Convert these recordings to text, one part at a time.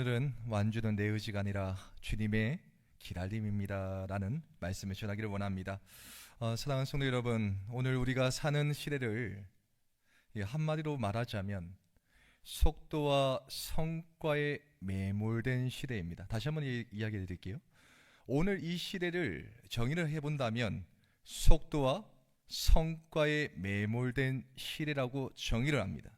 오늘은 완주는 내 의지가 아니라 주님의 기다림입니다 라는 말씀을 전하기를 원합니다. 사랑하는 성도 여러분, 오늘 우리가 사는 시대를 한마디로 말하자면 속도와 성과에 매몰된 시대입니다. 다시 한번 이야기해 드릴게요. 오늘 이 시대를 정의를 해본다면 속도와 성과에 매몰된 시대라고 정의를 합니다.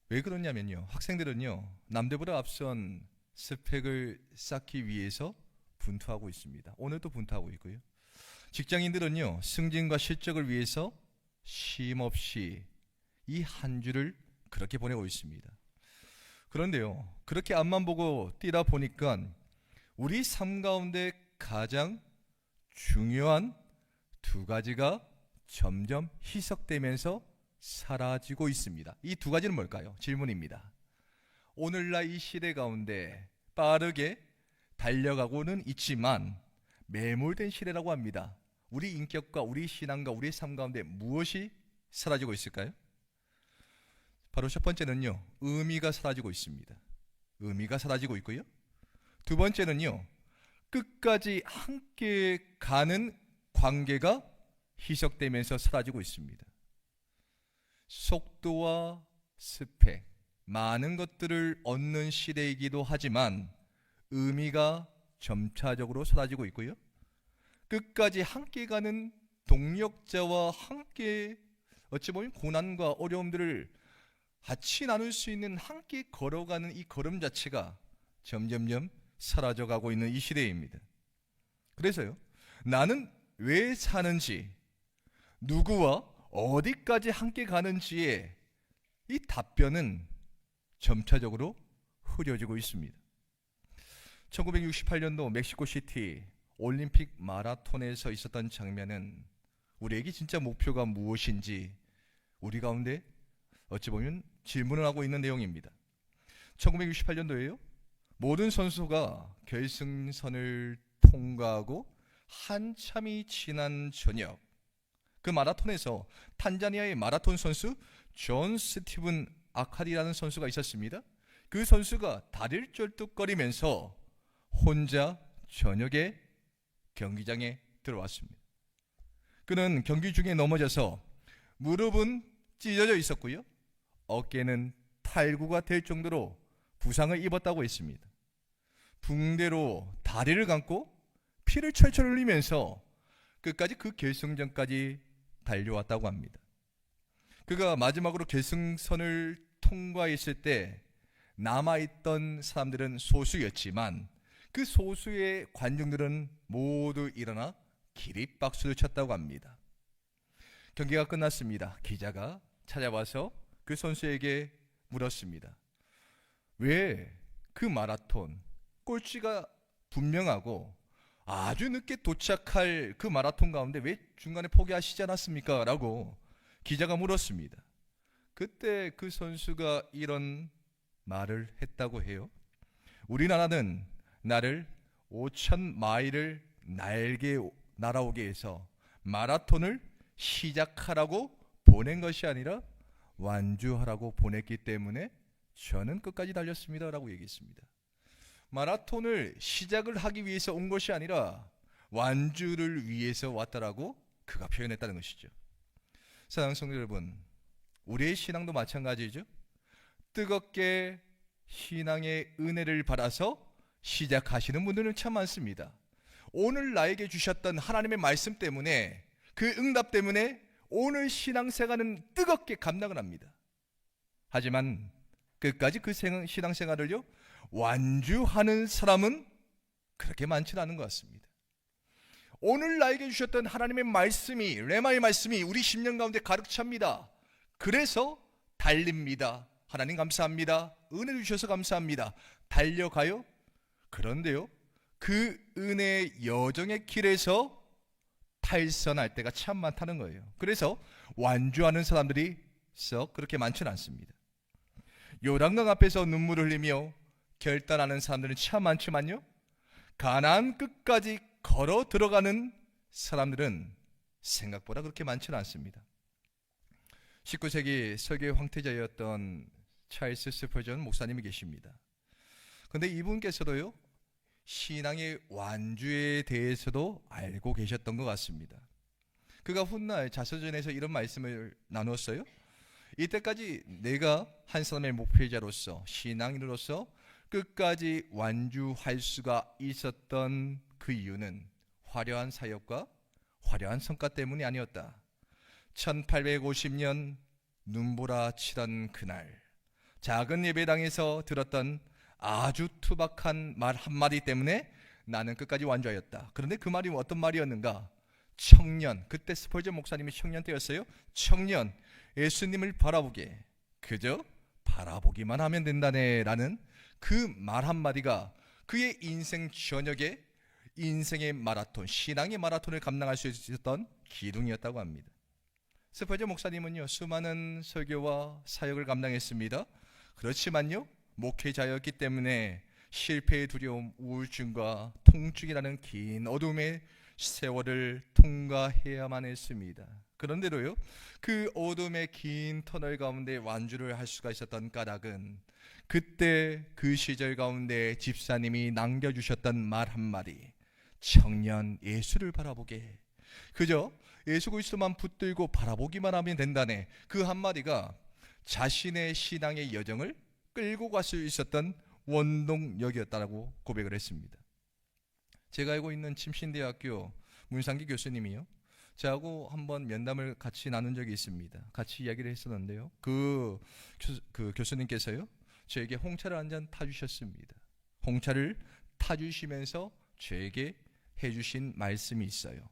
왜 그러냐면요, 학생들은요 남들보다 앞선 스펙을 쌓기 위해서 분투하고 있습니다. 오늘도 분투하고 있고요. 직장인들은요 승진과 실적을 위해서 쉼없이 이 한 주를 그렇게 보내고 있습니다. 그런데요, 그렇게 앞만 보고 뛰다 보니까 우리 삶 가운데 가장 중요한 두 가지가 점점 희석되면서 사라지고 있습니다. 이 두 가지는 뭘까요? 질문입니다. 오늘날 이 시대 가운데 빠르게 달려가고는 있지만 매몰된 시대라고 합니다. 우리 인격과 우리 신앙과 우리 삶 가운데 무엇이 사라지고 있을까요? 바로 첫 번째는요, 의미가 사라지고 있습니다. 의미가 사라지고 있고요. 두 번째는요, 끝까지 함께 가는 관계가 희석되면서 사라지고 있습니다. 속도와 스펙, 많은 것들을 얻는 시대이기도 하지만 의미가 점차적으로 사라지고 있고요. 끝까지 함께 가는 동력자와 함께 어찌 보면 고난과 어려움들을 같이 나눌 수 있는, 함께 걸어가는 이 걸음 자체가 점점점 사라져가고 있는 이 시대입니다. 그래서요, 나는 왜 사는지, 누구와 어디까지 함께 가는지에 이 답변은 점차적으로 흐려지고 있습니다. 1968년도 멕시코시티 올림픽 마라톤에서 있었던 장면은 우리에게 진짜 목표가 무엇인지 우리 가운데 어찌 보면 질문을 하고 있는 내용입니다. 1968년도에요, 모든 선수가 결승선을 통과하고 한참이 지난 저녁, 그 마라톤에서 탄자니아의 마라톤 선수 존 스티븐 아카디라는 선수가 있었습니다. 그 선수가 다리를 쩔뚝거리면서 혼자 저녁에 경기장에 들어왔습니다. 그는 경기 중에 넘어져서 무릎은 찢어져 있었고요, 어깨는 탈구가 될 정도로 부상을 입었다고 했습니다. 붕대로 다리를 감고 피를 철철 흘리면서 끝까지 그 결승전까지 달려왔다고 합니다. 그가 마지막으로 결승선을 통과했을 때 남아있던 사람들은 소수였지만 그 소수의 관중들은 모두 일어나 기립박수를 쳤다고 합니다. 경기가 끝났습니다. 기자가 찾아와서 그 선수에게 물었습니다. 왜 그 마라톤 꼴찌가 분명하고 아주 늦게 도착할 그 마라톤 가운데 왜 중간에 포기하시지 않았습니까? 라고 기자가 물었습니다. 그때 그 선수가 이런 말을 했다고 해요. 우리나라는 나를 5,000마일을 날아오게 해서 마라톤을 시작하라고 보낸 것이 아니라 완주하라고 보냈기 때문에 저는 끝까지 달렸습니다 라고 얘기했습니다. 마라톤을 시작을 하기 위해서 온 것이 아니라 완주를 위해서 왔다라고 그가 표현했다는 것이죠. 사랑하는 성도 여러분, 우리의 신앙도 마찬가지죠. 뜨겁게 신앙의 은혜를 받아서 시작하시는 분들은 참 많습니다. 오늘 나에게 주셨던 하나님의 말씀 때문에, 그 응답 때문에 오늘 신앙생활은 뜨겁게 감당을 합니다. 하지만 끝까지 그 신앙생활을요 완주하는 사람은 그렇게 많지는 않은 것 같습니다. 오늘 나에게 주셨던 하나님의 말씀이, 레마의 말씀이 우리 심령 가운데 가득 찹니다. 그래서 달립니다. 하나님 감사합니다. 은혜 주셔서 감사합니다. 달려가요. 그런데요, 그 은혜의 여정의 길에서 탈선할 때가 참 많다는 거예요. 그래서 완주하는 사람들이 썩 그렇게 많지는 않습니다. 요단강 앞에서 눈물을 흘리며 결단하는 사람들은 참 많지만요, 가나안 끝까지 걸어 들어가는 사람들은 생각보다 그렇게 많지는 않습니다. 19세기 설교의 황태자였던 찰스 스퍼전 목사님이 계십니다. 근데 이분께서도요, 신앙의 완주에 대해서도 알고 계셨던 것 같습니다. 그가 훗날 자서전에서 이런 말씀을 나눴어요. 이때까지 내가 한 사람의 목회자로서, 신앙인으로서 끝까지 완주할 수가 있었던 그 이유는 화려한 사역과 화려한 성과 때문이 아니었다. 1850년 눈보라 치던 그날, 작은 예배당에서 들었던 아주 투박한 말 한마디 때문에 나는 끝까지 완주하였다. 그런데 그 말이 어떤 말이었는가? 청년, 그때 스펄전 목사님이 청년 때였어요. 청년, 예수님을 바라보게, 그저 바라보기만 하면 된다네 라는 그 말 한마디가 그의 인생 전역에 인생의 마라톤, 신앙의 마라톤을 감당할 수 있었던 기둥이었다고 합니다. 스펄전 목사님은요, 수많은 설교와 사역을 감당했습니다. 그렇지만요, 목회자였기 때문에 실패의 두려움, 우울증과 통증이라는 긴 어둠의 세월을 통과해야만 했습니다. 그런데도요, 그 어둠의 긴 터널 가운데 완주를 할 수가 있었던 까닭은 그때 그 시절 가운데 집사님이 남겨주셨던 말 한마디, 청년 예수를 바라보게, 그저 예수 그리스도만 붙들고 바라보기만 하면 된다네, 그 한마디가 자신의 신앙의 여정을 끌고 갈 수 있었던 원동력이었다고 고백을 했습니다. 제가 알고 있는 침신대학교 문상기 교수님이요, 저하고 한번 면담을 같이 나눈 적이 있습니다. 같이 이야기를 했었는데요, 그 교수님께서요, 저에게 홍차를 한 잔 타주셨습니다. 홍차를 타주시면서 저에게 해주신 말씀이 있어요.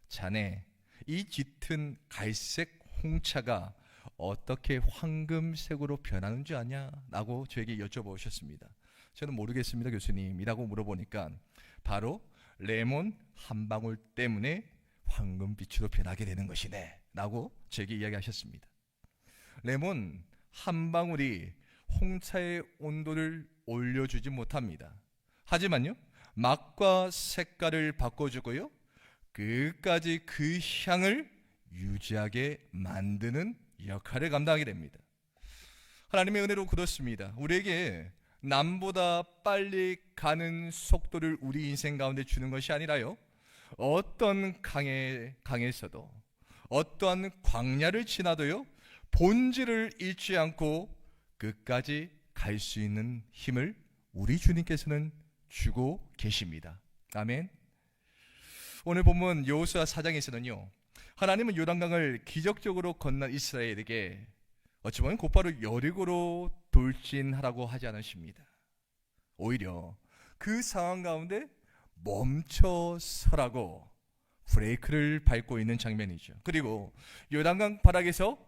자네, 이 짙은 갈색 홍차가 어떻게 황금색으로 변하는 줄 아냐? 라고 저에게 여쭤보셨습니다. 저는 모르겠습니다 교수님 이라고 물어보니까 바로 레몬 한 방울 때문에 황금빛으로 변하게 되는 것이네 라고 저에게 이야기하셨습니다. 레몬 한 방울이 홍차의 온도를 올려주지 못합니다. 하지만요, 맛과 색깔을 바꿔주고요, 끝까지 그 향을 유지하게 만드는 역할을 감당하게 됩니다. 하나님의 은혜로 그렇습니다. 우리에게 남보다 빨리 가는 속도를 우리 인생 가운데 주는 것이 아니라요, 어떤 강에서도 어떠한 광야를 지나도요, 본질을 잃지 않고 끝까지 갈 수 있는 힘을 우리 주님께서는 주고 계십니다. 아멘. 오늘 본문 여호수아 4장에서는요, 하나님은 요단강을 기적적으로 건넌 이스라엘에게 어찌 보면 곧바로 여리고로 돌진하라고 하지 않으십니다. 오히려 그 상황 가운데 멈춰서라고 브레이크를 밟고 있는 장면이죠. 그리고 요단강 바닥에서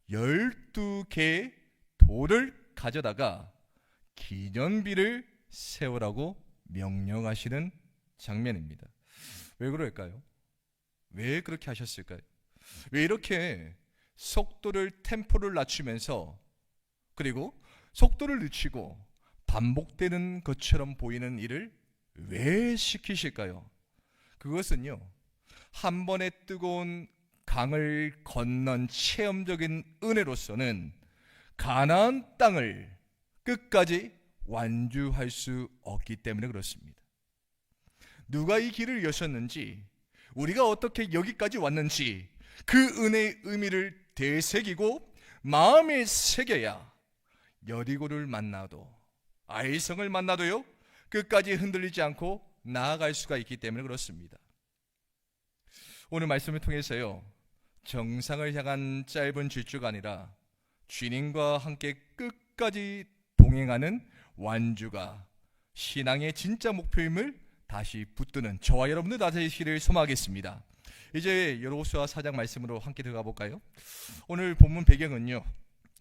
12개의 돌을 가져다가 기념비를 세우라고 명령하시는 장면입니다. 왜 그럴까요? 왜 그렇게 하셨을까요? 왜 이렇게 속도를, 템포를 낮추면서, 그리고 속도를 늦추고 반복되는 것처럼 보이는 일을 왜 시키실까요? 그것은요, 한 번의 뜨거운 강을 건넌 체험적인 은혜로서는 가나안 땅을 끝까지 완주할 수 없기 때문에 그렇습니다. 누가 이 길을 여셨는지, 우리가 어떻게 여기까지 왔는지 그 은혜의 의미를 되새기고 마음에 새겨야 여리고를 만나도, 아이성을 만나도요, 끝까지 흔들리지 않고 나아갈 수가 있기 때문에 그렇습니다. 오늘 말씀을 통해서요, 정상을 향한 짧은 질주가 아니라 주님과 함께 끝까지 동행하는 완주가 신앙의 진짜 목표임을 다시 붙드는 저와 여러분들 되시기를 소망하겠습니다. 이제 여호수아 4장 말씀으로 함께 들어가 볼까요? 오늘 본문 배경은요,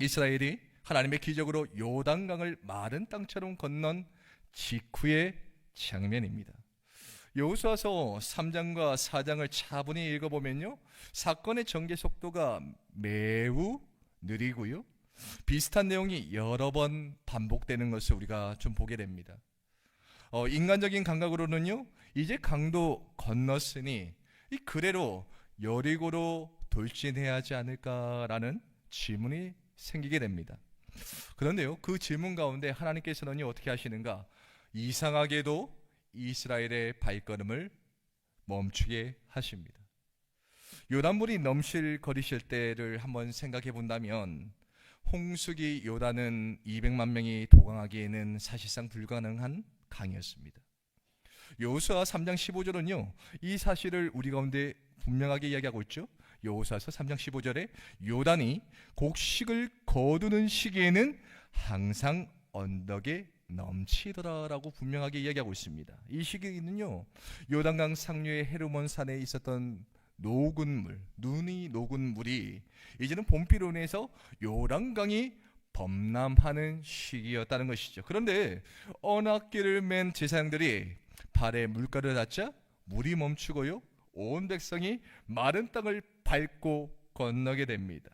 이스라엘이 하나님의 기적으로 요단강을 마른 땅처럼 건넌 직후의 장면입니다. 여호수아서 3장과 4장을 차분히 읽어보면요, 사건의 전개 속도가 매우 느리고요, 비슷한 내용이 여러 번 반복되는 것을 우리가 좀 보게 됩니다. 인간적인 감각으로는요, 이제 강도 건넜으니 이 그대로 여리고로 돌진해야 하지 않을까라는 질문이 생기게 됩니다. 그런데요, 그 질문 가운데 하나님께서는요, 어떻게 하시는가? 이상하게도 이스라엘의 발걸음을 멈추게 하십니다. 요단물이 넘실거리실 때를 한번 생각해 본다면 홍수기 요단은 200만 명이 도강하기에는 사실상 불가능한 강이었습니다. 여호수아 3장 15절은요, 이 사실을 우리 가운데 분명하게 이야기하고 있죠. 여호수아서 3장 15절에 요단이 곡식을 거두는 시기에는 항상 언덕에 넘치더라라고 분명하게 이야기하고 있습니다. 이 시기는요, 요단강 상류의 헤르몬 산에 있었던 녹은 물, 눈이 녹은 물이 이제는 봄비로 인해서 요단강이 범람하는 시기였다는 것이죠. 그런데 언약궤를 맨 제사장들이 발에 물가를 닿자 물이 멈추고요, 온 백성이 마른 땅을 밟고 건너게 됩니다.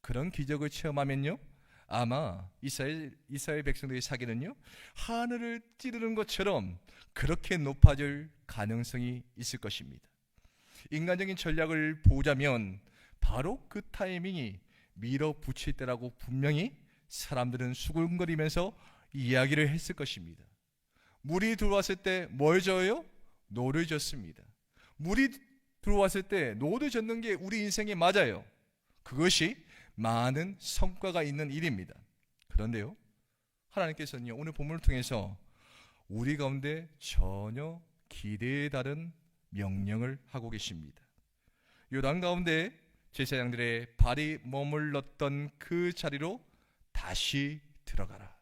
그런 기적을 체험하면요, 아마 이스라엘 백성들의 사기는요, 하늘을 찌르는 것처럼 그렇게 높아질 가능성이 있을 것입니다. 인간적인 전략을 보자면 바로 그 타이밍이 밀어붙일 때라고 분명히 사람들은 수군거리면서 이야기를 했을 것입니다. 물이 들어왔을 때 뭘 져요? 노를 젓습니다. 물이 들어왔을 때 노를 젓는 게 우리 인생에 맞아요. 그것이 많은 성과가 있는 일입니다. 그런데요, 하나님께서는요, 오늘 본문을 통해서 우리 가운데 전혀 기대에 다른 명령을 하고 계십니다. 요단 가운데 제사장들의 발이 머물렀던 그 자리로 다시 들어가라.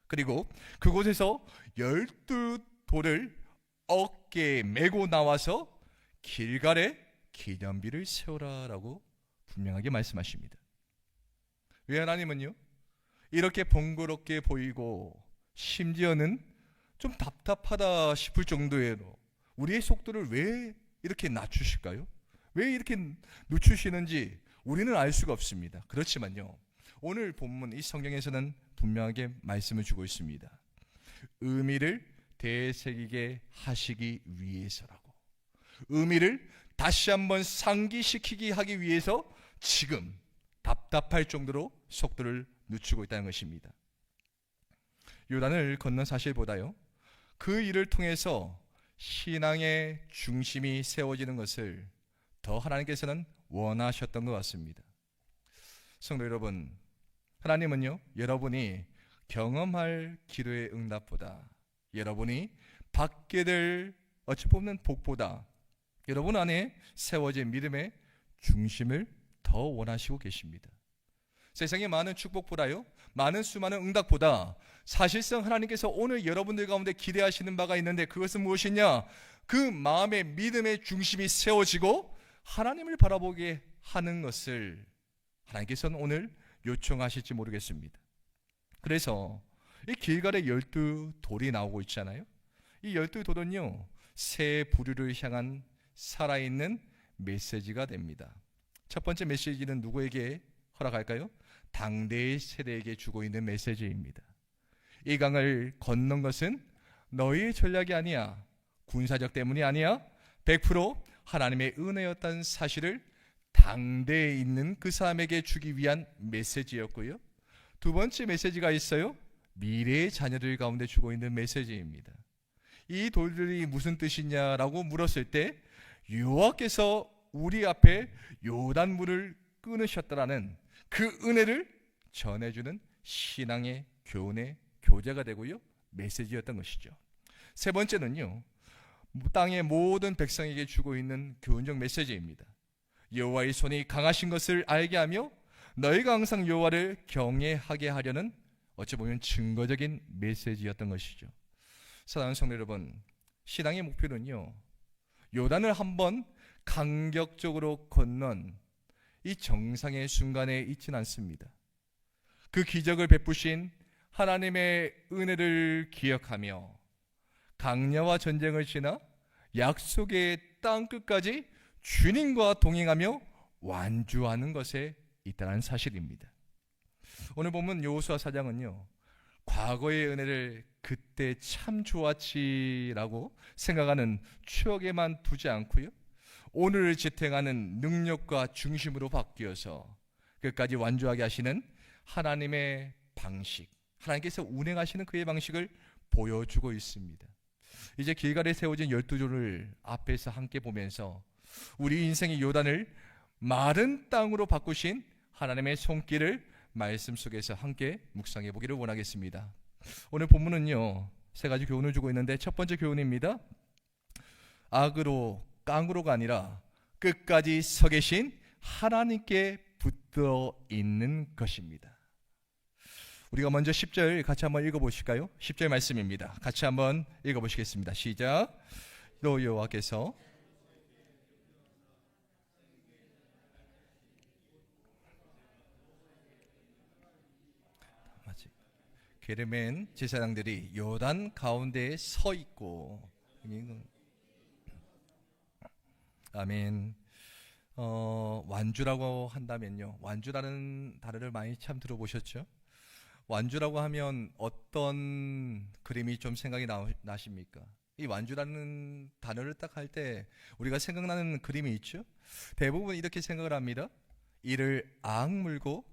그리고 그곳에서 12돌을 어깨에 메고 나와서 길갈에 기념비를 세우라라고 분명하게 말씀하십니다. 왜 하나님은요, 이렇게 번거롭게 보이고 심지어는 좀 답답하다 싶을 정도로 우리의 속도를 왜 이렇게 낮추실까요? 왜 이렇게 늦추시는지 우리는 알 수가 없습니다. 그렇지만요, 오늘 본문 이 성경에서는 분명하게 말씀을 주고 있습니다. 의미를 되새기게 하시기 위해서라고. 의미를 다시 한번 상기시키게 하기 위해서 지금 답답할 정도로 속도를 늦추고 있다는 것입니다. 요단을 건넌 사실보다요, 그 일을 통해서 신앙의 중심이 세워지는 것을 더 하나님께서는 원하셨던 것 같습니다. 성도 여러분, 하나님은요, 여러분이 경험할 기도의 응답보다, 여러분이 받게 될 어찌 보면 복보다 여러분 안에 세워진 믿음의 중심을 더 원하시고 계십니다. 세상의 많은 축복보다요, 많은 수많은 응답보다 사실상 하나님께서 오늘 여러분들 가운데 기대하시는 바가 있는데, 그것은 무엇이냐? 그 마음의 믿음의 중심이 세워지고 하나님을 바라보게 하는 것을 하나님께서는 오늘 요청하실지 모르겠습니다. 그래서 이 길갈에 12돌이 나오고 있잖아요. 이 12돌은요, 새 부류를 향한 살아있는 메시지가 됩니다. 첫 번째 메시지는 누구에게 허락할까요? 당대의 세대에게 주고 있는 메시지입니다. 이 강을 건넌 것은 너희의 전략이 아니야, 군사적 때문이 아니야, 100% 하나님의 은혜였다는 사실을 당대에 있는 그 사람에게 주기 위한 메시지였고요. 두 번째 메시지가 있어요. 미래의 자녀들 가운데 주고 있는 메시지입니다. 이 돌들이 무슨 뜻이냐라고 물었을 때 여호와께서 우리 앞에 요단물을 끊으셨다라는 그 은혜를 전해주는 신앙의 교훈의 교재가 되고요, 메시지였던 것이죠. 세 번째는요, 땅의 모든 백성에게 주고 있는 교훈적 메시지입니다. 여호와의 손이 강하신 것을 알게 하며 너희가 항상 여호와를 경외하게 하려는 어찌 보면 증거적인 메시지였던 것이죠. 사랑하는 성도 여러분, 신앙의 목표는요, 요단을 한번 강격적으로 건넌 이 정상의 순간에 있지는 않습니다. 그 기적을 베푸신 하나님의 은혜를 기억하며 강야와 전쟁을 지나 약속의 땅 끝까지 주님과 동행하며 완주하는 것에 있다는 사실입니다. 오늘 보면 여호수아 4장은요, 과거의 은혜를 그때 참 좋았지라고 생각하는 추억에만 두지 않고요, 오늘을 지탱하는 능력과 중심으로 바뀌어서 끝까지 완주하게 하시는 하나님의 방식, 하나님께서 운행하시는 그의 방식을 보여주고 있습니다. 이제 길갈에 세워진 12조를 앞에서 함께 보면서 우리 인생의 요단을 마른 땅으로 바꾸신 하나님의 손길을 말씀 속에서 함께 묵상해 보기를 원하겠습니다. 오늘 본문은요, 세 가지 교훈을 주고 있는데 첫 번째 교훈입니다. 악으로 깡으로가 아니라 끝까지 서 계신 하나님께 붙들어 있는 것입니다. 우리가 먼저 10절 같이 한번 읽어보실까요? 10절 말씀입니다. 같이 한번 읽어보시겠습니다. 시작. 또 여호와께서 게르멘 제사장들이 요단 가운데에 서 있고, 아멘. 완주라고 한다면요, 완주라는 단어를 많이 참 들어보셨죠? 완주라고 하면 어떤 그림이 좀 생각이 나십니까? 이 완주라는 단어를 딱 할 때 우리가 생각나는 그림이 있죠? 대부분 이렇게 생각을 합니다. 이를 악물고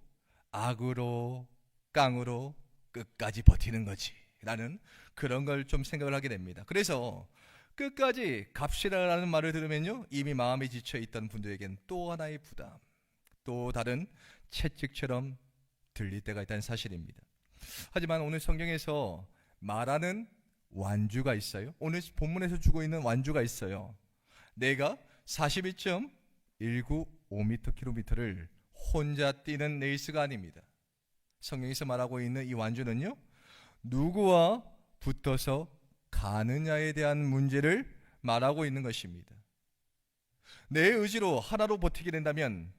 악으로 깡으로 끝까지 버티는 거지 라는 그런 걸 좀 생각을 하게 됩니다. 그래서 끝까지 갑시다라는 말을 들으면요, 이미 마음에 지쳐있던 분들에겐 또 하나의 부담, 또 다른 채찍처럼 들릴 때가 있다는 사실입니다. 하지만 오늘 성경에서 말하는 완주가 있어요. 오늘 본문에서 주고 있는 완주가 있어요. 내가 41.195km를 혼자 뛰는 레이스가 아닙니다. 성경에서 말하고 있는 이 완주는요, 누구와 붙어서 가느냐에 대한 문제를 말하고 있는 것입니다. 내 의지로 하나로 버티게 된다면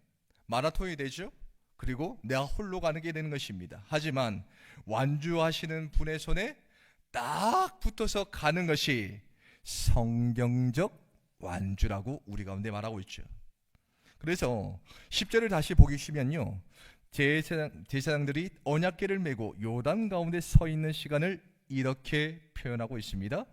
마라톤이 되죠. 그리고 내가 홀로 가는 게 되는 것입니다. 하지만 완주하시는 분의 손에 딱 붙어서 가는 것이 성경적 완주라고 우리 가운데 말하고 있죠. 그래서 10절을 다시 보시면요, 제사장들이 언약궤를 메고 요단 가운데 서 있는 시간을 이렇게 표현하고 있습니다.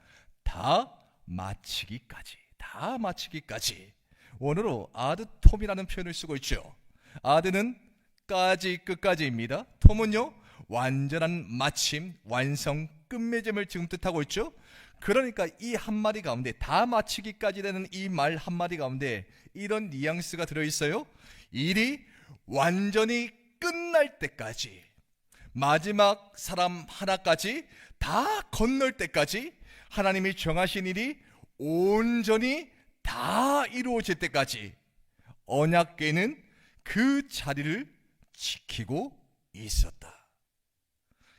다 마치기까지. 다 마치기까지. 원어로 아드톰이라는 표현을 쓰고 있죠. 아드는 까지, 끝까지입니다. 톰은요, 완전한 마침, 완성, 끝맺음을 지금 뜻하고 있죠. 그러니까 이 한마디 가운데, 다 마치기까지 되는 이 말 한마디 가운데 이런 뉘앙스가 들어있어요. 일이 완전히 끝날 때까지, 마지막 사람 하나까지 다 건널 때까지, 하나님이 정하신 일이 온전히 다 이루어질 때까지 언약궤는 그 자리를 지키고 있었다.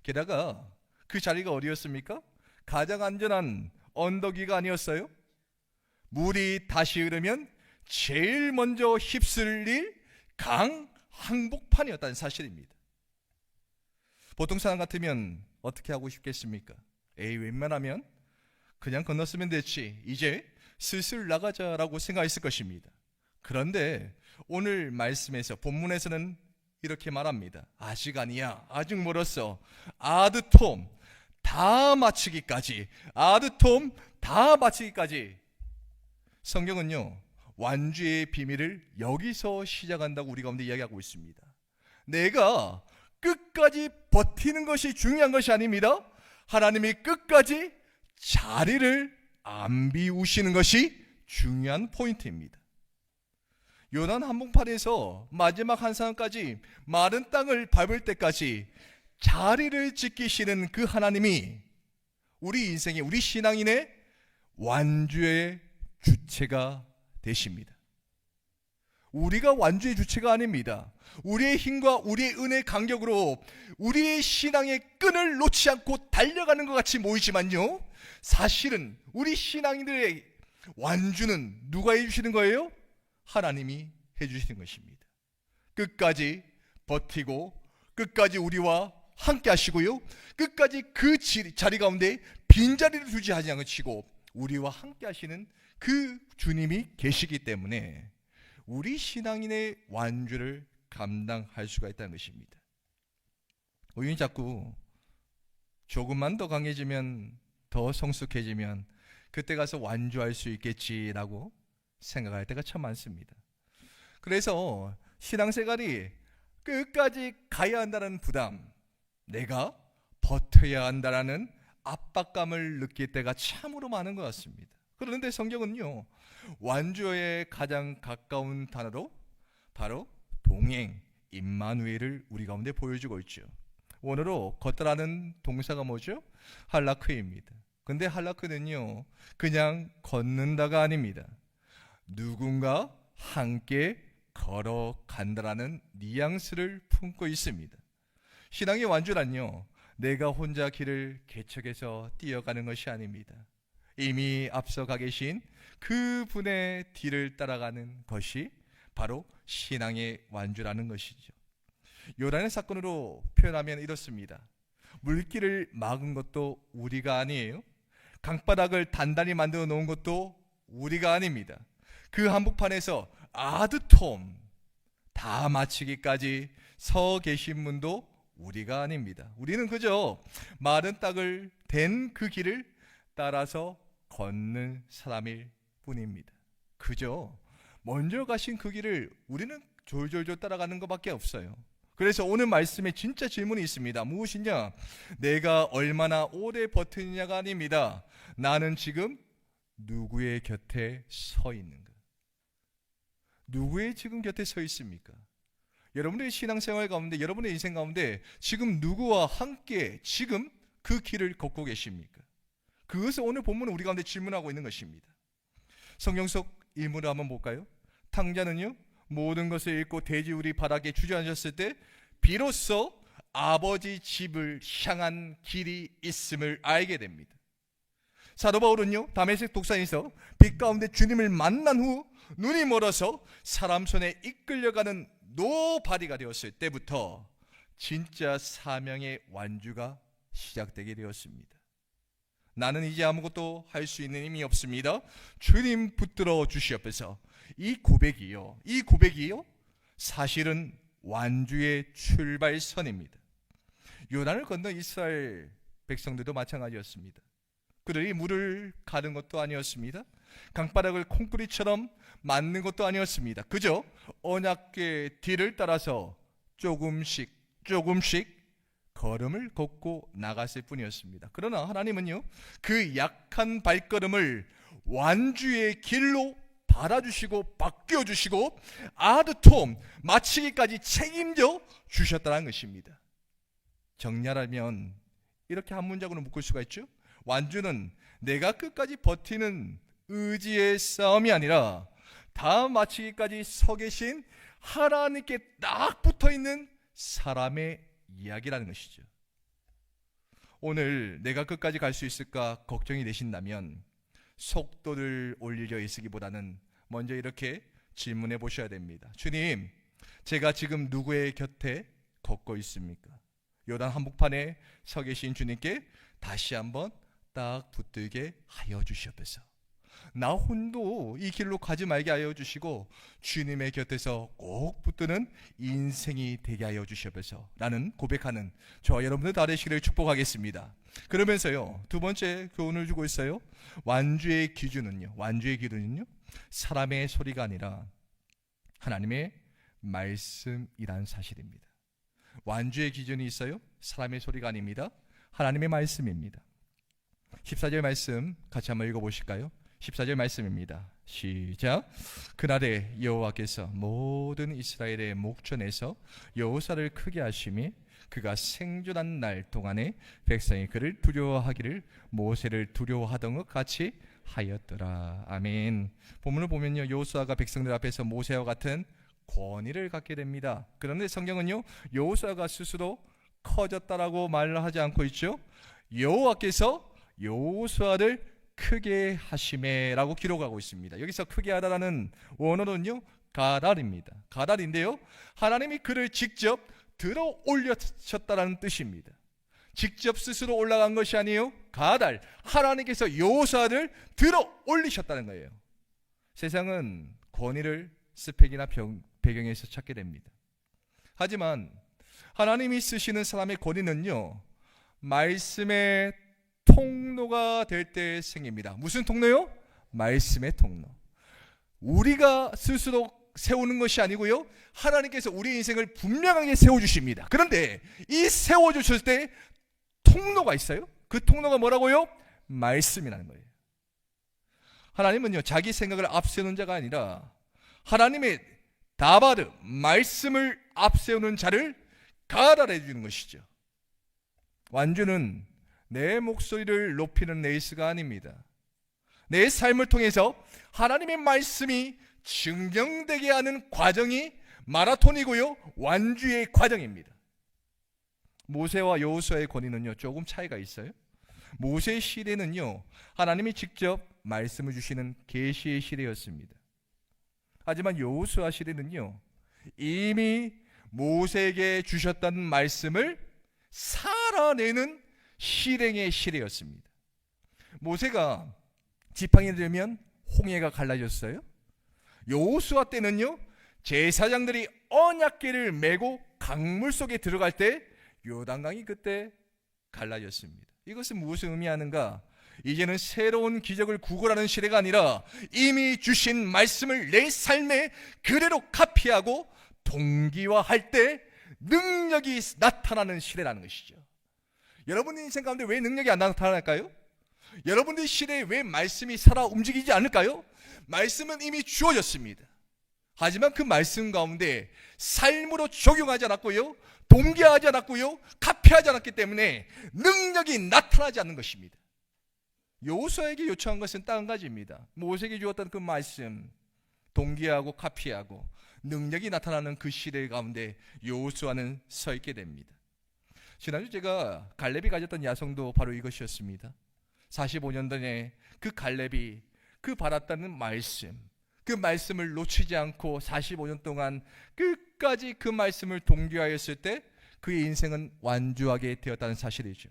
게다가 그 자리가 어디였습니까? 가장 안전한 언덕 위가 아니었어요? 물이 다시 흐르면 제일 먼저 휩쓸릴 강 항복판이었다는 사실입니다. 보통 사람 같으면 어떻게 하고 싶겠습니까? 웬만하면 그냥 건넜으면 됐지, 이제 슬슬 나가자라고 생각했을 것입니다. 그런데 오늘 말씀에서, 본문에서는 이렇게 말합니다. 아직 아니야, 아직 멀었어. 아드톰 다 마치기까지, 아드톰 다 마치기까지. 성경은요, 완주의 비밀을 여기서 시작한다고 우리 가운데 이야기하고 있습니다. 내가 끝까지 버티는 것이 중요한 것이 아닙니다. 하나님이 끝까지 자리를 안 비우시는 것이 중요한 포인트입니다. 요단 한복판에서 마지막 한 사람까지 마른 땅을 밟을 때까지 자리를 지키시는 그 하나님이 우리 인생의, 우리 신앙인의 완주의 주체가 되십니다. 우리가 완주의 주체가 아닙니다. 우리의 힘과 우리의 은혜의 간격으로 우리의 신앙의 끈을 놓지 않고 달려가는 것 같이 보이지만요, 사실은 우리 신앙인들의 완주는 누가 해주시는 거예요? 하나님이 해주시는 것입니다. 끝까지 버티고 끝까지 우리와 함께 하시고요, 끝까지 그 자리 가운데 빈자리를 두지 않으시고 우리와 함께 하시는 그 주님이 계시기 때문에 우리 신앙인의 완주를 감당할 수가 있다는 것입니다. 우리는 자꾸 조금만 더 강해지면, 더 성숙해지면 그때 가서 완주할 수 있겠지라고 생각할 때가 참 많습니다. 그래서 신앙생활이 끝까지 가야 한다는 부담, 내가 버텨야 한다는 압박감을 느낄 때가 참으로 많은 것 같습니다. 그런데 성경은요, 완주어에 가장 가까운 단어로 바로 동행, 임마누엘을 우리 가운데 보여주고 있죠. 원어로 걷다라는 동사가 뭐죠? 할라크입니다. 근데 할라크는요, 그냥 걷는다가 아닙니다. 누군가 함께 걸어간다라는 뉘앙스를 품고 있습니다. 신앙의 완주란요, 내가 혼자 길을 개척해서 뛰어가는 것이 아닙니다. 이미 앞서가 계신 그분의 뒤를 따라가는 것이 바로 신앙의 완주라는 것이죠. 요단의 사건으로 표현하면 이렇습니다. 물길을 막은 것도 우리가 아니에요. 강바닥을 단단히 만들어 놓은 것도 우리가 아닙니다. 그 한복판에서 아드톰 다 마치기까지 서 계신 분도 우리가 아닙니다. 우리는 그저 마른 땅을 댄 그 길을 따라서 걷는 사람일 뿐입니다. 그저 먼저 가신 그 길을 우리는 졸졸졸 따라가는 것밖에 없어요. 그래서 오늘 말씀에 진짜 질문이 있습니다. 무엇이냐? 내가 얼마나 오래 버티느냐가 아닙니다. 나는 지금 누구의 곁에 서 있는가? 누구의 지금 곁에 서 있습니까? 여러분의 신앙생활 가운데, 여러분의 인생 가운데 지금 누구와 함께 지금 그 길을 걷고 계십니까? 그것을 오늘 본문은 우리 가운데 질문하고 있는 것입니다. 성경 속 인물을 한번 볼까요? 탕자는요, 모든 것을 잃고 돼지우리 바닥에 주저앉았을 때 비로소 아버지 집을 향한 길이 있음을 알게 됩니다. 사도 바울은요, 다메섹 독산에서 빛 가운데 주님을 만난 후 눈이 멀어서 사람 손에 이끌려가는 노바디가 되었을 때부터 진짜 사명의 완주가 시작되게 되었습니다. 나는 이제 아무것도 할 수 있는 힘이 없습니다. 주님 붙들어 주시옵소서. 이 고백이요, 사실은 완주의 출발선입니다. 요단을 건너 이스라엘 백성들도 마찬가지였습니다. 그들이 물을 가는 것도 아니었습니다. 강바닥을 콩뿌리처럼 맞는 것도 아니었습니다. 그저 언약궤 뒤를 따라서 조금씩 걸음을 걷고 나갔을 뿐이었습니다. 그러나 하나님은요, 그 약한 발걸음을 완주의 길로 받아주시고 바뀌어주시고 아드톰 마치기까지 책임져 주셨다는 것입니다. 정리하면 이렇게 한 문장으로 묶을 수가 있죠. 완주는 내가 끝까지 버티는 의지의 싸움이 아니라 다 마치기까지 서 계신 하나님께 딱 붙어있는 사람의 이야기라는 것이죠. 오늘 내가 끝까지 갈 수 있을까 걱정이 되신다면 속도를 올리려 있으기보다는 먼저 이렇게 질문해 보셔야 됩니다. 주님, 제가 지금 누구의 곁에 걷고 있습니까? 요단 한복판에 서 계신 주님께 다시 한번 딱 붙들게 하여 주시옵소서. 나 혼도 이 길로 가지 말게 하여 주시고 주님의 곁에서 꼭 붙드는 인생이 되게 하여 주시옵소서 라는 고백하는 저와 여러분들 다 되시기를 축복하겠습니다. 그러면서요, 두 번째 교훈을 주고 있어요. 완주의 기준은요, 사람의 소리가 아니라 하나님의 말씀이란 사실입니다. 완주의 기준이 있어요. 사람의 소리가 아닙니다. 하나님의 말씀입니다. 14절 말씀 같이 한번 읽어보실까요? 14절 말씀입니다. 시작. 그날에 여호와께서 모든 이스라엘의 목전에서 여호사를 크게 하심이 그가 생존한 날 동안에 백성이 그를 두려워하기를 모세를 두려워하던 것 같이 하였더라. 아멘. 본문을 보면요, 여호수아가 백성들 앞에서 모세와 같은 권위를 갖게 됩니다. 그런데 성경은요, 여호수아가 스스로 커졌다라고 말을 하지 않고 있죠. 여호와께서 여호수아를 크게 하심에라고 기록하고 있습니다. 여기서 크게 하다라는 원어는요, 가달입니다. 가달인데요, 하나님이 그를 직접 들어 올리셨다라는 뜻입니다. 직접 스스로 올라간 것이 아니에요. 가달, 하나님께서 여호수아를 들어 올리셨다는 거예요. 세상은 권위를 스펙이나 배경에서 찾게 됩니다. 하지만 하나님이 쓰시는 사람의 권위는요, 말씀의 통로가 될 때 생깁니다. 무슨 통로요? 말씀의 통로. 우리가 스스로 세우는 것이 아니고요, 하나님께서 우리 인생을 분명하게 세워주십니다. 그런데 이 세워주실 때 통로가 있어요. 그 통로가 뭐라고요? 말씀이라는 거예요. 하나님은요, 자기 생각을 앞세우는 자가 아니라 하나님의 다바르, 말씀을 앞세우는 자를 가달해 주는 것이죠. 완주는 내 목소리를 높이는 레이스가 아닙니다. 내 삶을 통해서 하나님의 말씀이 증명되게 하는 과정이 마라톤이고요, 완주의 과정입니다. 모세와 여호수아의 권위는요, 조금 차이가 있어요. 모세의 시대는요, 하나님이 직접 말씀을 주시는 계시의 시대였습니다. 하지만 여호수아 시대는요, 이미 모세에게 주셨던 말씀을 살아내는 실행의 시대였습니다. 모세가 지팡이를 들면 홍해가 갈라졌어요. 여호수아 때는요, 제사장들이 언약궤를 메고 강물 속에 들어갈 때 요단강이 그때 갈라졌습니다. 이것은 무엇을 의미하는가? 이제는 새로운 기적을 구걸하는 시대가 아니라 이미 주신 말씀을 내 삶에 그대로 카피하고 동기화할 때 능력이 나타나는 시대라는 것이죠. 여러분의 인생 가운데 왜 능력이 안 나타날까요? 여러분의 시대에 왜 말씀이 살아 움직이지 않을까요? 말씀은 이미 주어졌습니다. 하지만 그 말씀 가운데 삶으로 적용하지 않았고요, 동기화하지 않았고요, 카피하지 않았기 때문에 능력이 나타나지 않는 것입니다. 여호수아에게 요청한 것은 딱 한 가지입니다. 모세에게 주었던 그 말씀 동기하고 카피하고 능력이 나타나는 그 시대 가운데 여호수아는 서 있게 됩니다. 지난주 제가 갈렙이 가졌던 야성도 바로 이것이었습니다. 45년 전에 그 갈렙이 그 받았다는 말씀, 그 말씀을 놓치지 않고 45년 동안 끝까지 그 말씀을 동기화했을 때 그의 인생은 완주하게 되었다는 사실이죠.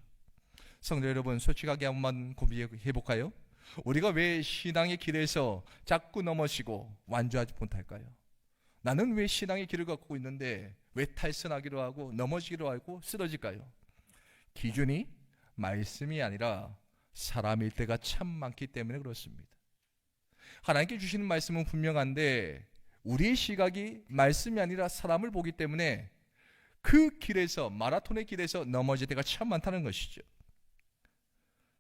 성도 여러분, 솔직하게 한번 고민해 볼까요? 우리가 왜 신앙의 길에서 자꾸 넘어지고 완주하지 못할까요? 나는 왜 신앙의 길을 걷고 있는데 왜 탈선하기로 하고 넘어지기로 하고 쓰러질까요? 기준이 말씀이 아니라 사람일 때가 참 많기 때문에 그렇습니다. 하나님께 주시는 말씀은 분명한데 우리의 시각이 말씀이 아니라 사람을 보기 때문에 그 길에서, 마라톤의 길에서 넘어질 때가 참 많다는 것이죠.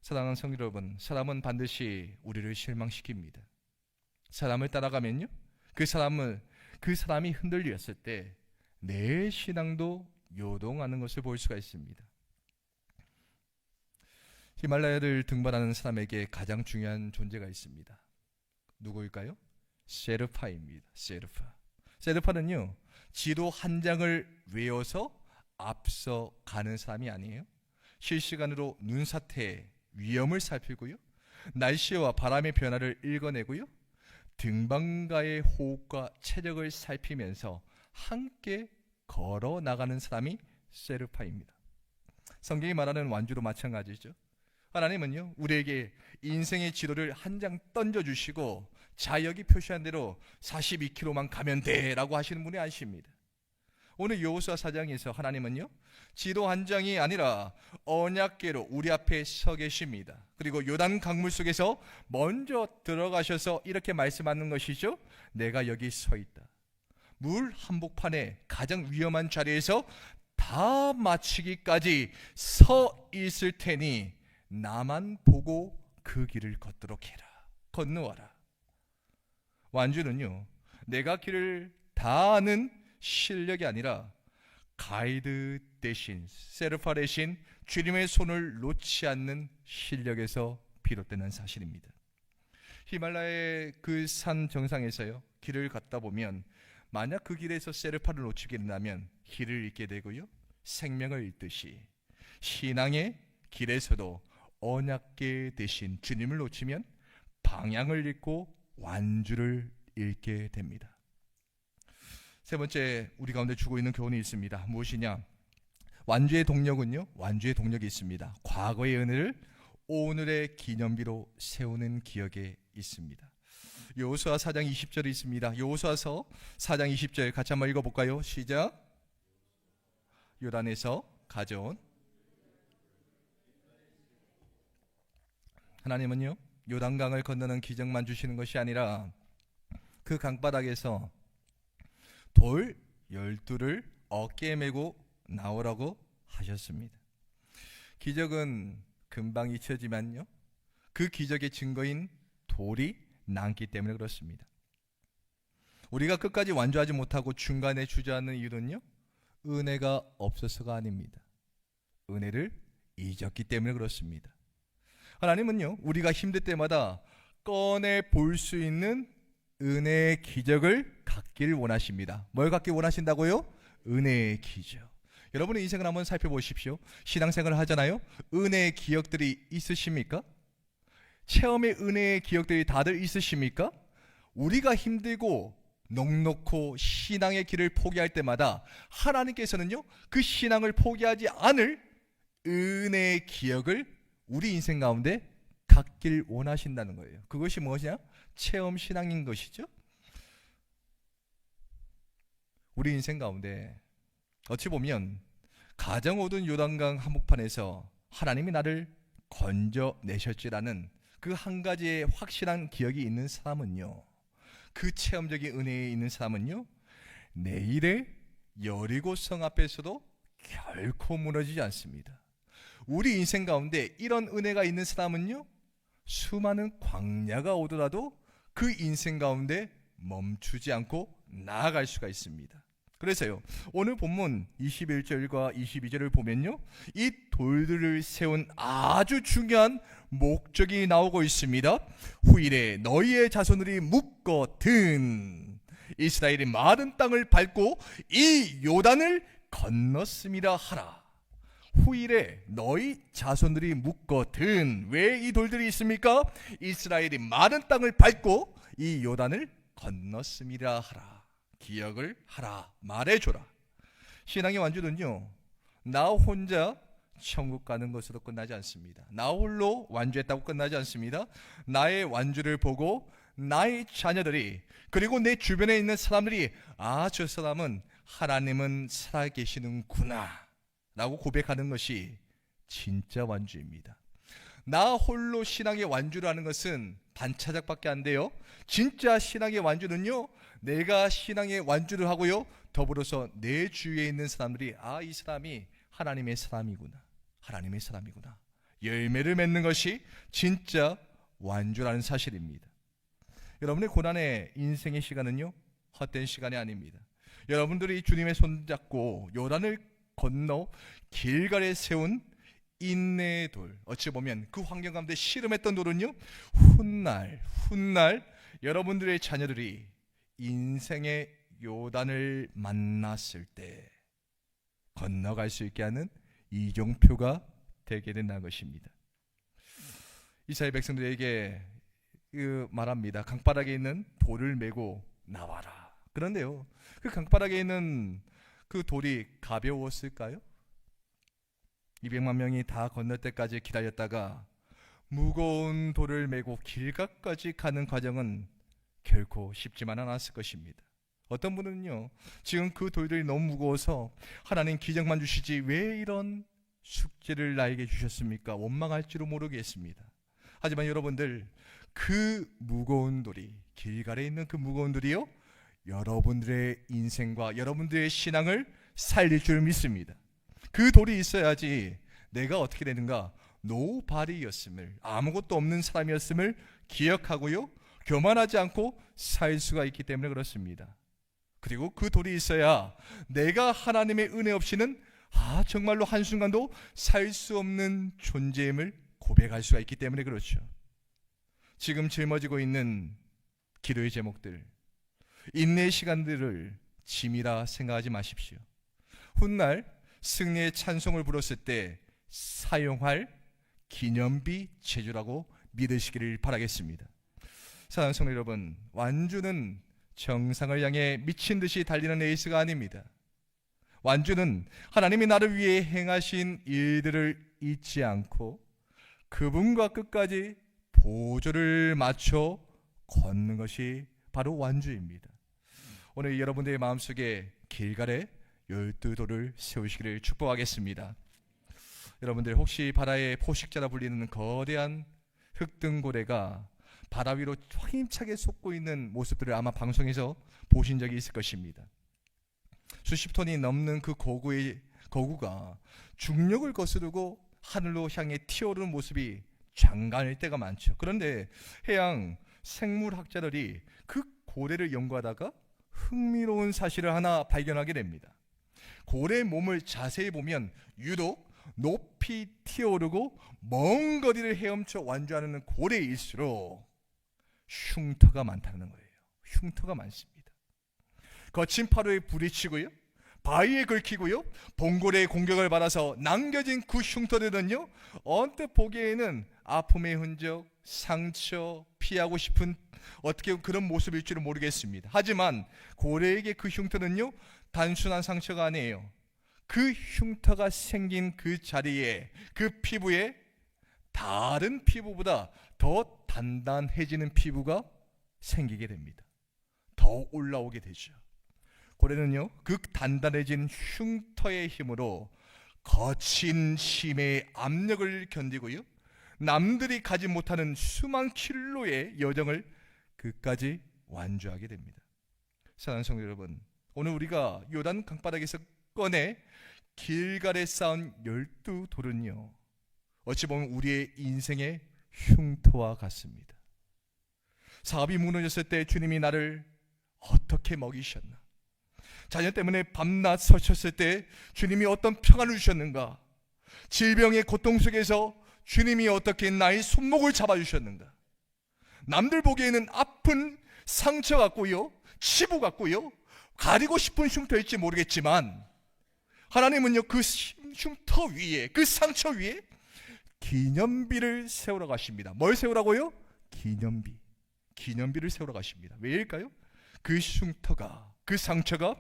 사랑하는 성도 여러분, 사람은 반드시 우리를 실망시킵니다. 사람을 따라가면요, 그 사람이 흔들렸을 때 내 신앙도 요동하는 것을 볼 수가 있습니다. 히말라야를 등반하는 사람에게 가장 중요한 존재가 있습니다. 누구일까요? 셰르파입니다. 셰르파는요, 지도 한 장을 외워서 앞서 가는 사람이 아니에요. 실시간으로 눈사태 위험을 살피고요, 날씨와 바람의 변화를 읽어내고요, 등반가의 호흡과 체력을 살피면서 함께 걸어 나가는 사람이 셰르파입니다. 성경이 말하는 완주도 마찬가지죠. 하나님은요, 우리에게 인생의 지도를 한 장 던져주시고 자역이 표시한 대로 42km만 가면 돼라고 하시는 분이 아니십니다. 오늘 여호수아 4장에서 하나님은요, 지도 한 장이 아니라 언약궤로 우리 앞에 서 계십니다. 그리고 요단 강물 속에서 먼저 들어가셔서 이렇게 말씀하는 것이죠. 내가 여기 서 있다. 물 한복판에 가장 위험한 자리에서 다 마치기까지 서 있을 테니 나만 보고 그 길을 걷도록 해라. 건너와라. 완주는요, 내가 길을 다 아는 실력이 아니라 가이드 대신, 세르파 대신 주님의 손을 놓지 않는 실력에서 비롯되는 사실입니다. 히말라야의 그 산 정상에서요, 길을 걷다 보면 만약 그 길에서 세르파를 놓치게 된다면 길을 잃게 되고요, 생명을 잃듯이 신앙의 길에서도 언약궤 대신 주님을 놓치면 방향을 잃고 완주를 잃게 됩니다. 세 번째, 우리 가운데 주고 있는 교훈이 있습니다. 무엇이냐? 완주의 동력은요, 완주의 동력이 있습니다. 과거의 은혜를 오늘의 기념비로 세우는 기억에 있습니다. 여호수아 4장 20절이 있습니다. 여호수아서 4장 20절 같이 한번 읽어볼까요? 시작. 요단에서 가져온, 하나님은요, 요단강을 건너는 기적만 주시는 것이 아니라 그 강바닥에서 돌 12를 어깨에 메고 나오라고 하셨습니다. 기적은 금방 잊혀지만요, 그 기적의 증거인 돌이 남기 때문에 그렇습니다. 우리가 끝까지 완주하지 못하고 중간에 주저앉는 이유는요, 은혜가 없어서가 아닙니다. 은혜를 잊었기 때문에 그렇습니다. 하나님은요, 우리가 힘들 때마다 꺼내 볼 수 있는 은혜의 기적을 갖기를 원하십니다. 뭘 갖기 원하신다고요? 은혜의 기적. 여러분의 인생을 한번 살펴보십시오. 신앙생활을 하잖아요. 은혜의 기억들이 있으십니까? 체험의 은혜의 기억들이 다들 있으십니까? 우리가 힘들고 넉넉고 신앙의 길을 포기할 때마다 하나님께서는요, 그 신앙을 포기하지 않을 은혜의 기억을 우리 인생 가운데 갖길 원하신다는 거예요. 그것이 무엇이냐? 체험 신앙인 것이죠. 우리 인생 가운데 어찌 보면 가장 어두운 요단강 한복판에서 하나님이 나를 건져내셨지라는 그 한 가지의 확실한 기억이 있는 사람은요, 그 체험적인 은혜에 있는 사람은요, 내일의 여리고성 앞에서도 결코 무너지지 않습니다. 우리 인생 가운데 이런 은혜가 있는 사람은요, 수많은 광야가 오더라도 그 인생 가운데 멈추지 않고 나아갈 수가 있습니다. 그래서요, 오늘 본문 21절과 22절을 보면요, 이 돌들을 세운 아주 중요한 목적이 나오고 있습니다. 후일에 너희의 자손들이 묶어든 이스라엘이 마른 땅을 밟고 이 요단을 건넜음이라 하라. 후일에 너희 자손들이 묶어든, 왜 이 돌들이 있습니까? 이스라엘이 마른 땅을 밟고 이 요단을 건넜음이라 하라. 기억을 하라, 말해줘라. 신앙의 완주는요, 나 혼자 천국 가는 것으로 끝나지 않습니다. 나 홀로 완주했다고 끝나지 않습니다. 나의 완주를 보고 나의 자녀들이, 그리고 내 주변에 있는 사람들이, 아, 저 사람은 하나님은 살아계시는구나 라고 고백하는 것이 진짜 완주입니다. 나 홀로 신앙의 완주를 하는 것은 반차작밖에 안 돼요. 진짜 신앙의 완주는요, 내가 신앙의 완주를 하고요, 더불어서 내 주위에 있는 사람들이, 아, 이 사람이 하나님의 사람이구나, 하나님의 사람이구나, 열매를 맺는 것이 진짜 완주라는 사실입니다. 여러분의 고난의 인생의 시간은요, 헛된 시간이 아닙니다. 여러분들이 주님의 손잡고 요단을 건너 길갈에 세운 인내의 돌, 어찌 보면 그 환경 가운데 씨름했던 돌은요, 훗날 여러분들의 자녀들이 인생의 요단을 만났을 때 건너갈 수 있게 하는 이정표가 되게 된다는 것입니다. 이스라엘 백성들에게 말합니다. 강바닥에 있는 돌을 메고 나와라. 그런데요, 그 강바닥에 있는 그 돌이 가벼웠을까요? 200만 명이 다 건널 때까지 기다렸다가 무거운 돌을 메고 길가까지 가는 과정은 결코 쉽지만 않았을 것입니다. 어떤 분은요, 지금 그 돌들이 너무 무거워서 하나님 기적만 주시지 왜 이런 숙제를 나에게 주셨습니까? 원망할지도 모르겠습니다. 하지만 여러분들, 그 무거운 돌이, 길갈에 있는 그 무거운 돌이요, 여러분들의 인생과 여러분들의 신앙을 살릴 줄 믿습니다. 그 돌이 있어야지 내가 어떻게 되는가, 노바리였음을, 아무것도 없는 사람이었음을 기억하고요, 교만하지 않고 살 수가 있기 때문에 그렇습니다. 그리고 그 돌이 있어야 내가 하나님의 은혜 없이는 정말로 한순간도 살 수 없는 존재임을 고백할 수가 있기 때문에 그렇죠. 지금 짊어지고 있는 기도의 제목들, 인내의 시간들을 짐이라 생각하지 마십시오. 훗날 승리의 찬송을 불렀을 때 사용할 기념비 제주라고 믿으시기를 바라겠습니다. 사랑하는 성도 여러분, 완주는 정상을 향해 미친 듯이 달리는 레이스가 아닙니다. 완주는 하나님이 나를 위해 행하신 일들을 잊지 않고 그분과 끝까지 보조를 맞춰 걷는 것이 바로 완주입니다. 오늘 여러분들의 마음속에 길갈에 12돌을 세우시기를 축복하겠습니다. 여러분들, 혹시 바다의 포식자라 불리는 거대한 흙등고래가 바다 위로 힘차게 솟고 있는 모습들을 아마 방송에서 보신 적이 있을 것입니다. 수십 톤이 넘는 그 거구가 중력을 거스르고 하늘로 향해 튀어오르는 모습이 장관일 때가 많죠. 그런데 해양 생물학자들이 그 고래를 연구하다가 흥미로운 사실을 하나 발견하게 됩니다. 고래의 몸을 자세히 보면 유독 높이 튀어오르고 먼 거리를 헤엄쳐 완주하는 고래일수록 흉터가 많다는 거예요. 흉터가 많습니다. 거친 파도에 부딪히고요, 바위에 긁히고요, 봉고래의 공격을 받아서 남겨진 그 흉터들은요, 언뜻 보기에는 아픔의 흔적, 상처, 피하고 싶은 어떻게 그런 모습일 줄은 모르겠습니다. 하지만 고래에게 그 흉터는요, 단순한 상처가 아니에요. 그 흉터가 생긴 그 자리에, 그 피부에 다른 피부보다 더 단단해지는 피부가 생기게 됩니다. 더 올라오게 되죠. 고래는요, 그 단단해진 흉터의 힘으로 거친 심해의 압력을 견디고요, 남들이 가지 못하는 수만 킬로의 여정을 그까지 완주하게 됩니다. 사랑하는 성도 여러분, 오늘 우리가 요단 강바닥에서 꺼내 길갈에 쌓은 12돌은요, 어찌 보면 우리의 인생의 흉터와 같습니다. 사업이 무너졌을 때 주님이 나를 어떻게 먹이셨나? 자녀 때문에 밤낮 서셨을 때 주님이 어떤 평안을 주셨는가? 질병의 고통 속에서 주님이 어떻게 나의 손목을 잡아주셨는가? 남들 보기에는 아픈 상처 같고요, 치부 같고요, 가리고 싶은 흉터일지 모르겠지만 하나님은요, 그 흉터 위에, 그 상처 위에 기념비를 세우러 가십니다. 뭘 세우라고요? 기념비. 기념비를 세우러 가십니다. 왜일까요? 그 흉터가, 그 상처가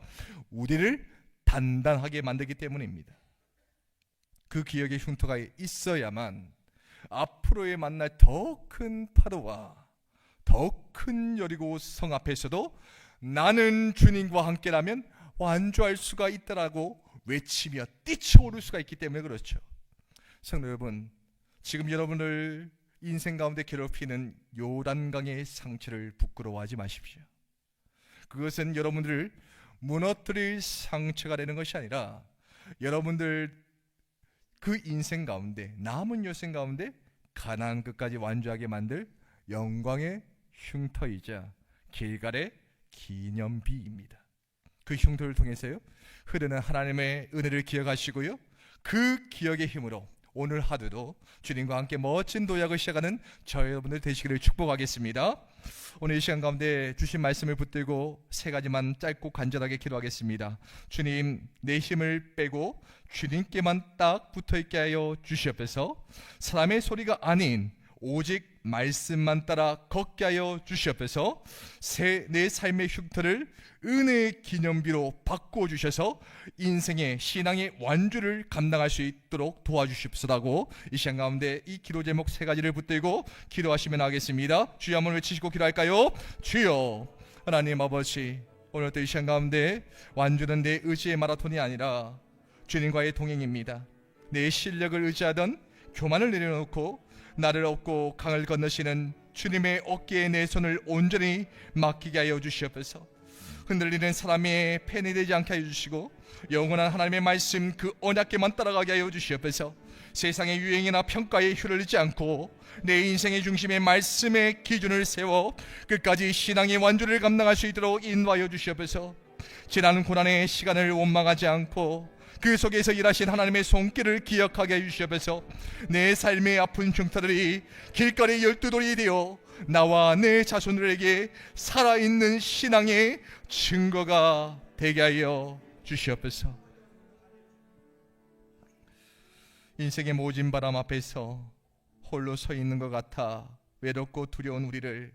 우리를 단단하게 만들기 때문입니다. 그 기억의 흉터가 있어야만 앞으로의 만날 더 큰 파도와 더 큰 여리고 성 앞에서도 나는 주님과 함께라면 완주할 수가 있다라고 외치며 뛰쳐오를 수가 있기 때문에 그렇죠. 성도 여러분, 지금 여러분을 인생 가운데 괴롭히는 요단강의 상처를 부끄러워하지 마십시오. 그것은 여러분들을 무너뜨릴 상처가 되는 것이 아니라 여러분들 그 인생 가운데, 남은 여생 가운데 가나안 끝까지 완주하게 만들 영광의 흉터이자 길갈의 기념비입니다. 그 흉터를 통해서요, 흐르는 하나님의 은혜를 기억하시고요, 그 기억의 힘으로 오늘 하루도 주님과 함께 멋진 도약을 시작하는 저희 여러분들 되시기를 축복하겠습니다. 오늘 이 시간 가운데 주신 말씀을 붙들고 세 가지만 짧고 간절하게 기도하겠습니다. 주님, 내 힘을 빼고 주님께만 딱 붙어있게 하여 주시옵소서. 사람의 소리가 아닌 오직 말씀만 따라 걷게 하여 주시옵소서. 내 삶의 흉터를 은혜의 기념비로 바꾸어 주셔서 인생의 신앙의 완주를 감당할 수 있도록 도와주십시오라고 이 시간 가운데 이 기도 제목 세 가지를 붙들고 기도하시면 하겠습니다. 주여 한번 외치시고 기도할까요? 주여 하나님 아버지, 오늘도 이 시간 가운데 완주는 내 의지의 마라톤이 아니라 주님과의 동행입니다. 내 실력을 의지하던 교만을 내려놓고 나를 업고 강을 건너시는 주님의 어깨에 내 손을 온전히 맡기게 하여 주시옵소서. 흔들리는 사람의 펜이 되지 않게 하여 주시고 영원한 하나님의 말씀 그 언약궤만 따라가게 하여 주시옵소서. 세상의 유행이나 평가에 휘둘리지 않고 내 인생의 중심에 말씀의 기준을 세워 끝까지 신앙의 완주를 감당할 수 있도록 인도하여 주시옵소서. 지나는 고난의 시간을 원망하지 않고 그 속에서 일하신 하나님의 손길을 기억하게 해주시옵소서. 내 삶의 아픈 흉터들이 길거리 12돌이 되어 나와 내 자손들에게 살아있는 신앙의 증거가 되게 하여 주시옵소서. 인생의 모진 바람 앞에서 홀로 서 있는 것 같아 외롭고 두려운 우리를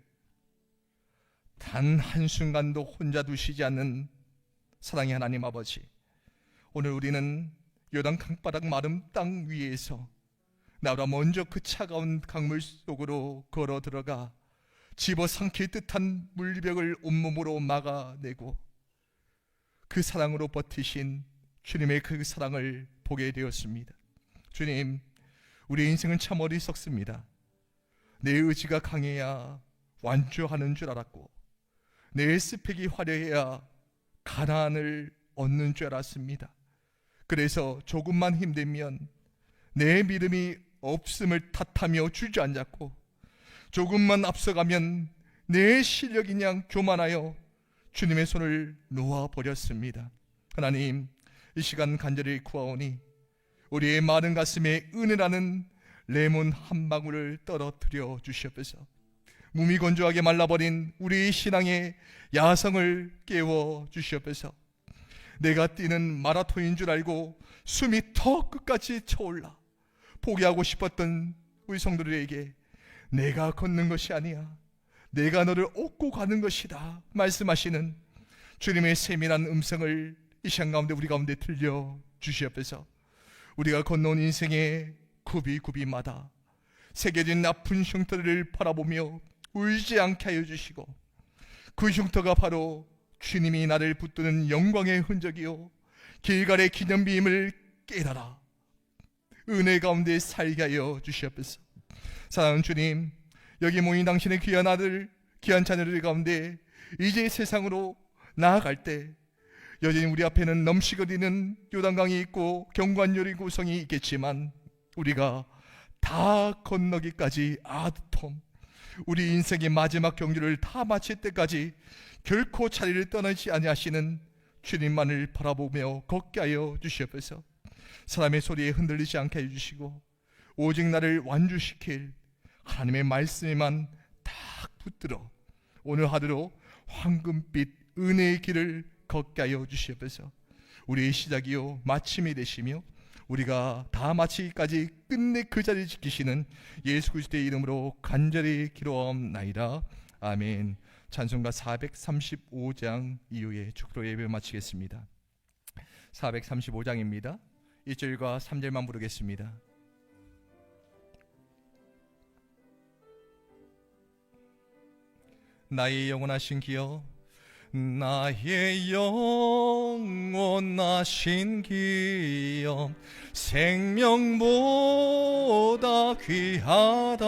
단 한순간도 혼자 두시지 않는 사랑의 하나님 아버지, 오늘 우리는 요단 강바닥 마른 땅 위에서 나보다 먼저 그 차가운 강물 속으로 걸어 들어가 집어삼킬 듯한 물벽을 온몸으로 막아내고 그 사랑으로 버티신 주님의 그 사랑을 보게 되었습니다. 주님, 우리 인생은 참 어리석습니다. 내 의지가 강해야 완주하는 줄 알았고 내 스펙이 화려해야 가나안을 얻는 줄 알았습니다. 그래서 조금만 힘들면 내 믿음이 없음을 탓하며 주저앉았고 조금만 앞서가면 내 실력이 그냥 교만하여 주님의 손을 놓아버렸습니다. 하나님, 이 시간 간절히 구하오니 우리의 마른 가슴에 은혜라는 레몬 한 방울을 떨어뜨려 주시옵소서. 몸이 건조하게 말라버린 우리의 신앙의 야성을 깨워 주시옵소서. 내가 뛰는 마라톤인 줄 알고 숨이 더 끝까지 차올라 포기하고 싶었던 우리 성도들에게 내가 걷는 것이 아니야, 내가 너를 업고 가는 것이다 말씀하시는 주님의 세밀한 음성을 이 시간 가운데 우리 가운데 들려 주시옵소서. 우리가 건너온 인생의 굽이굽이마다 새겨진 아픈 흉터를 바라보며 울지 않게 하여 주시고, 그 흉터가 바로 주님이 나를 붙드는 영광의 흔적이요 길갈의 기념비임을 깨달아 은혜 가운데 살게 하여 주시옵소서. 사랑하는 주님, 여기 모인 당신의 귀한 아들, 귀한 자녀들 가운데 이제 세상으로 나아갈 때 여전히 우리 앞에는 넘치거리는 요단강이 있고 경관요리 구성이 있겠지만 우리가 다 건너기까지 아드톰, 우리 인생의 마지막 경주를 다 마칠 때까지 결코 자리를 떠나지 아니하시는 주님만을 바라보며 걷게 하여 주시옵소서. 사람의 소리에 흔들리지 않게 해주시고 오직 나를 완주시킬 하나님의 말씀에만 딱 붙들어 오늘 하루로 황금빛 은혜의 길을 걷게 하여 주시옵소서. 우리의 시작이요 마침이 되시며 우리가 다 마치기까지 끝내 그 자리를 지키시는 예수 그리스도의 이름으로 간절히 기도하옵나이다. 아멘. 찬송가 435장 이후에 축도로 예배를 마치겠습니다. 435장입니다. 1절과 3절만 부르겠습니다. 나의 영원하신 기여, 나의 영원하신 기여, 생명보다 귀하다.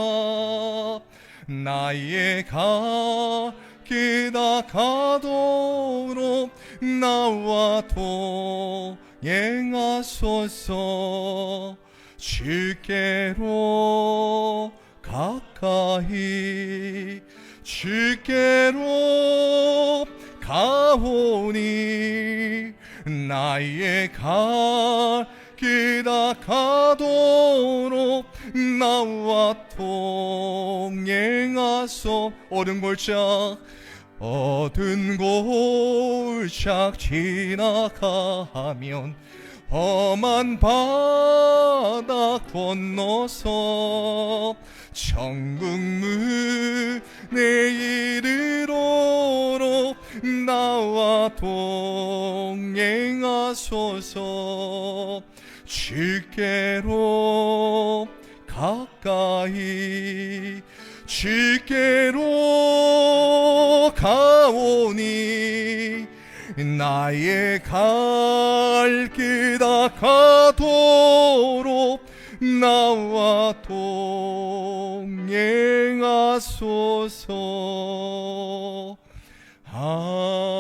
나의 길다 가도록 나와 동행하소서. 주께로 가까이 주께로 가오니 나의 길다 가도록 나와 동행하소. 어두운 골짝 지나가면 험한 바다 건너서 천국 문에 이르도록 나와 동행하소서. 주께로 가까이 주께로 가오니 나의 길다 가도록 나와 동행하소서. 아멘.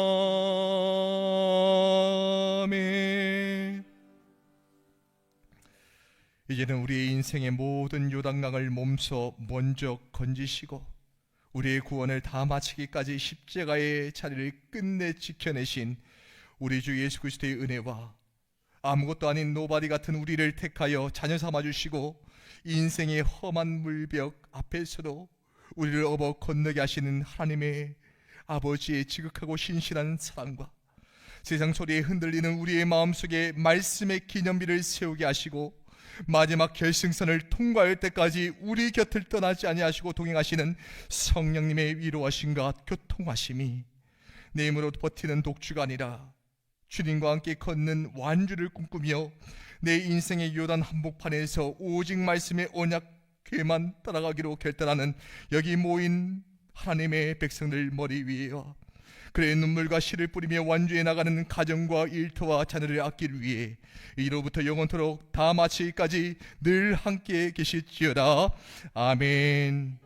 이제는 우리의 인생의 모든 요단강을 몸소 먼저 건지시고 우리의 구원을 다 마치기까지 십자가의 자리를 끝내 지켜내신 우리 주 예수 그리스도의 은혜와 아무것도 아닌 노바디 같은 우리를 택하여 자녀 삼아주시고 인생의 험한 물벽 앞에서도 우리를 업어 건너게 하시는 하나님의 아버지의 지극하고 신실한 사랑과 세상 소리에 흔들리는 우리의 마음속에 말씀의 기념비를 세우게 하시고 마지막 결승선을 통과할 때까지 우리 곁을 떠나지 아니하시고 동행하시는 성령님의 위로하심과 교통하심이 내 힘으로 버티는 독주가 아니라 주님과 함께 걷는 완주를 꿈꾸며 내 인생의 요단 한복판에서 오직 말씀의 언약궤만 따라가기로 결단하는 여기 모인 하나님의 백성들 머리 위에와 그의 눈물과 씨를 뿌리며 완주해 나가는 가정과 일터와 자녀를 아끼기 위해 이로부터 영원토록 다 마치기까지 늘 함께 계실지어다. 아멘.